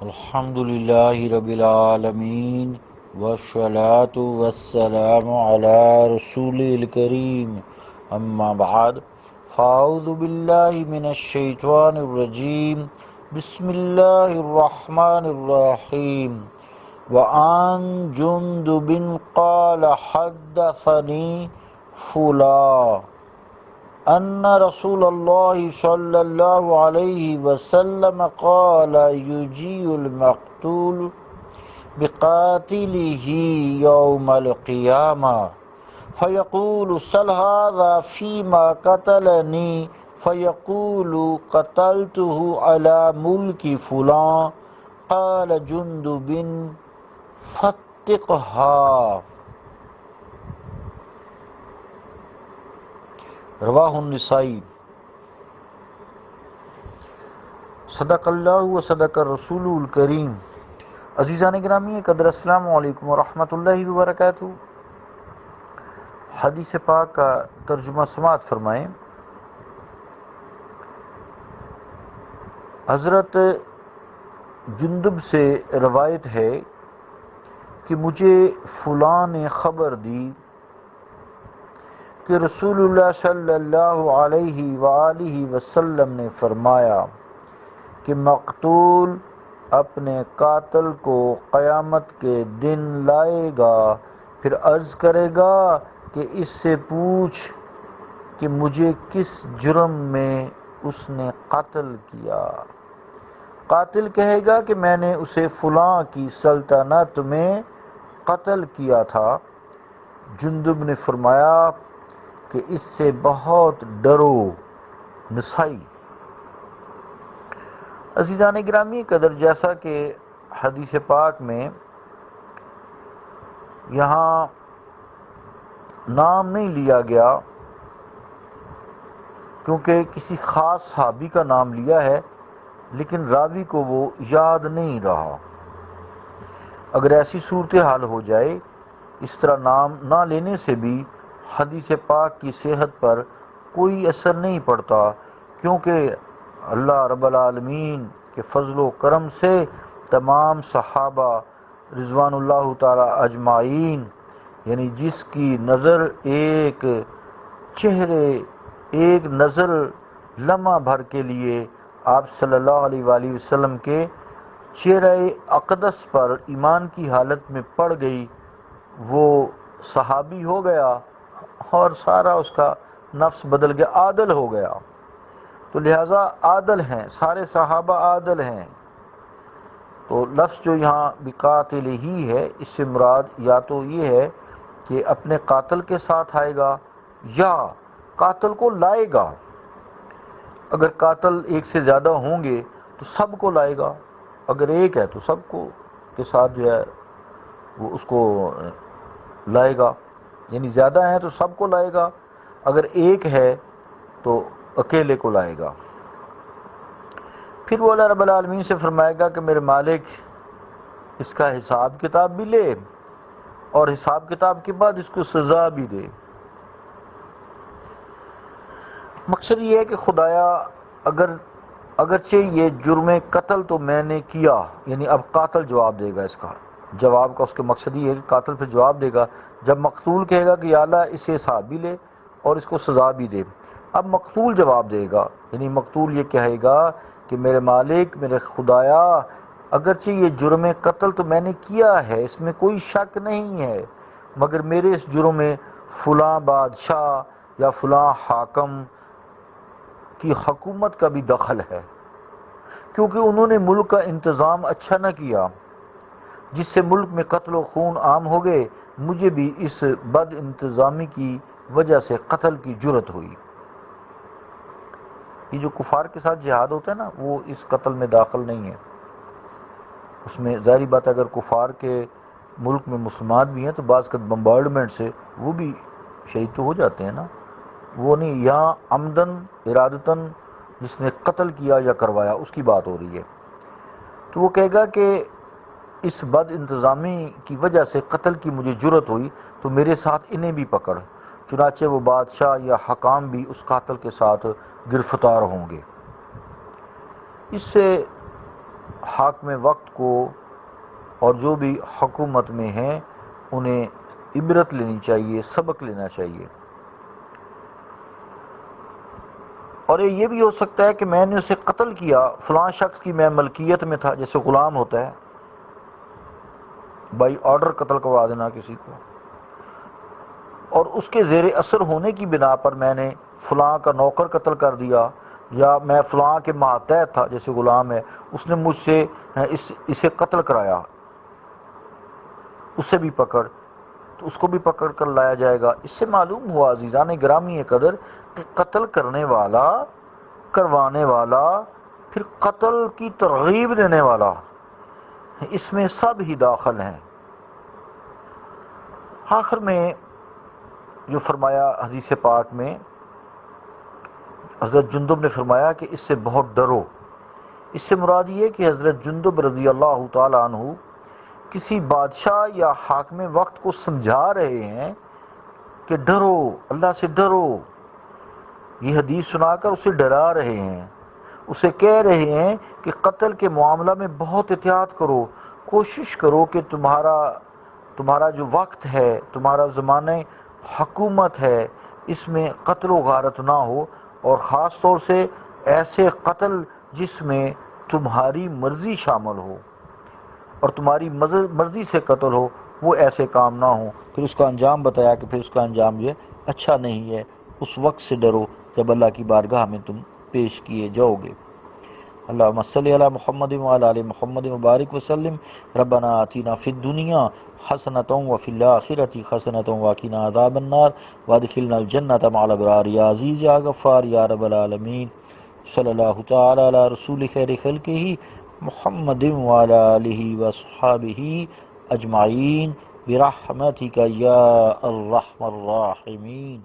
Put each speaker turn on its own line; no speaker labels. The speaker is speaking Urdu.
الحمد لله رب العالمين والصلاة والسلام على رسوله الكريم أما بعد فأعوذ بالله من الشيطان الرجيم بسم الله الرحمن الرحيم وعن جندب قال حدثني فلان أن رسول الله صلى الله عليه وسلم قال يجيء المقتول بقاتله يوم القيامة فيقول سل هذا فيما قتلني فيقول قتلته على ملك فلان قال جندب فاتقها رواہ النسائی۔ صدق اللہ و صدق الرسول الکریم۔ عزیزان گرامی قدر، السلام علیکم ورحمۃ اللہ وبرکاتہ۔ حدیث پاک کا ترجمہ سماعت فرمائیں۔ حضرت جندب سے روایت ہے کہ مجھے فلاں نے خبر دی کہ رسول اللہ صلی اللہ علیہ وآلہ وسلم نے فرمایا کہ مقتول اپنے قاتل کو قیامت کے دن لائے گا، پھر عرض کرے گا کہ اس سے پوچھ کہ مجھے کس جرم میں اس نے قتل کیا۔ قاتل کہے گا کہ میں نے اسے فلاں کی سلطنت میں قتل کیا تھا۔ جندب نے فرمایا کہ اس سے بہت ڈرو۔ نسائی۔ عزیزان گرامی قدر، جیسا کہ حدیث پاک میں یہاں نام نہیں لیا گیا کیونکہ کسی خاص صحابی کا نام لیا ہے، لیکن راوی کو وہ یاد نہیں رہا۔ اگر ایسی صورتحال ہو جائے، اس طرح نام نہ لینے سے بھی حدیث پاک کی صحت پر کوئی اثر نہیں پڑتا، کیونکہ اللہ رب العالمین کے فضل و کرم سے تمام صحابہ رضوان اللہ تعالی اجمعین، یعنی جس کی نظر ایک چہرے، ایک نظر لمحہ بھر کے لیے آپ صلی اللہ علیہ وآلہ وسلم کے چہرہ اقدس پر ایمان کی حالت میں پڑ گئی، وہ صحابی ہو گیا اور سارا اس کا نفس بدل گیا، عادل ہو گیا۔ تو لہٰذا عادل ہیں، سارے صحابہ عادل ہیں۔ تو لفظ جو یہاں بقاتل ہی ہے، اس سے مراد یا تو یہ ہے کہ اپنے قاتل کے ساتھ آئے گا یا قاتل کو لائے گا۔ اگر قاتل ایک سے زیادہ ہوں گے تو سب کو لائے گا، اگر ایک ہے تو سب کو کے ساتھ جو ہے وہ اس کو لائے گا، یعنی زیادہ ہیں تو سب کو لائے گا، اگر ایک ہے تو اکیلے کو لائے گا۔ پھر وہ اللہ رب العالمین سے فرمائے گا کہ میرے مالک اس کا حساب کتاب بھی لے اور حساب کتاب کے بعد اس کو سزا بھی دے۔ مقصد یہ ہے کہ خدایا اگرچہ یہ جرم قتل تو میں نے کیا، یعنی اب قاتل جواب دے گا، اس کا جواب کا اس کے مقصد یہ ہے کہ قاتل پھر جواب دے گا۔ جب مقتول کہے گا کہ یا اللہ اسے حساب بھی لے اور اس کو سزا بھی دے، اب مقتول جواب دے گا، یعنی مقتول یہ کہے گا کہ میرے مالک، میرے خدایا، اگرچہ یہ جرم قتل تو میں نے کیا ہے، اس میں کوئی شک نہیں ہے، مگر میرے اس جرم میں فلاں بادشاہ یا فلاں حاکم کی حکومت کا بھی دخل ہے، کیونکہ انہوں نے ملک کا انتظام اچھا نہ کیا، جس سے ملک میں قتل و خون عام ہو گئے، مجھے بھی اس بد انتظامی کی وجہ سے قتل کی جرت ہوئی۔ یہ جو کفار کے ساتھ جہاد ہوتا ہے نا، وہ اس قتل میں داخل نہیں ہے۔ اس میں ظاہری بات ہے اگر کفار کے ملک میں مسلمان بھی ہیں تو بعض کا بمبارڈمنٹ سے وہ بھی شہید تو ہو جاتے ہیں نا، وہ نہیں، یہاں عمدن ارادتاً جس نے قتل کیا یا کروایا اس کی بات ہو رہی ہے۔ تو وہ کہے گا کہ اس بد انتظامی کی وجہ سے قتل کی مجھے جرت ہوئی، تو میرے ساتھ انہیں بھی پکڑ۔ چنانچہ وہ بادشاہ یا حکام بھی اس قاتل کے ساتھ گرفتار ہوں گے۔ اس سے حاکم وقت کو اور جو بھی حکومت میں ہیں انہیں عبرت لینی چاہیے، سبق لینا چاہیے۔ اور یہ بھی ہو سکتا ہے کہ میں نے اسے قتل کیا، فلاں شخص کی میں ملکیت میں تھا، جیسے غلام ہوتا ہے، بائی آرڈر قتل کروا دینا کسی کو، اور اس کے زیر اثر ہونے کی بنا پر میں نے فلاں کا نوکر قتل کر دیا، یا میں فلاں کے ماتحت تھا جیسے غلام ہے، اس نے مجھ سے اسے قتل کرایا، اسے بھی پکڑ، تو اس کو بھی پکڑ کر لایا جائے گا۔ اس سے معلوم ہوا عزیزان گرامی قدر کہ قتل کرنے والا، کروانے والا، پھر قتل کی ترغیب دینے والا، اس میں سب ہی داخل ہیں۔ آخر میں جو فرمایا حدیث پاک میں، حضرت جندب نے فرمایا کہ اس سے بہت ڈرو۔ اس سے مراد یہ کہ حضرت جندب رضی اللہ تعالی عنہ کسی بادشاہ یا حاکم وقت کو سمجھا رہے ہیں کہ ڈرو، اللہ سے ڈرو، یہ حدیث سنا کر اسے ڈرا رہے ہیں، اسے کہہ رہے ہیں کہ قتل کے معاملہ میں بہت احتیاط کرو، کوشش کرو کہ تمہارا جو وقت ہے، تمہارا زمانہ حکومت ہے، اس میں قتل و غارت نہ ہو، اور خاص طور سے ایسے قتل جس میں تمہاری مرضی شامل ہو اور تمہاری مرضی سے قتل ہو، وہ ایسے کام نہ ہوں۔ پھر اس کا انجام بتایا کہ پھر اس کا انجام یہ اچھا نہیں ہے۔ اس وقت سے ڈرو جب اللہ کی بارگاہ میں تم پیش کیے جاؤ گے۔ اللہم صلی علی محمد وعلی آل محمد مبارک وسلم۔ ربنا آتینا فی الدنیا حسنۃ وفی الآخرۃ حسنۃ وقنا عذاب النار وادخلنا الجنۃ مع الابرار یا عزیز یا غفار یا رب العالمین۔ صلی اللہ تعالی علی رسول خیر خلقہ محمد وعلی آلہ واصحابہ اجمعین برحمتک یا ارحم الراحمین۔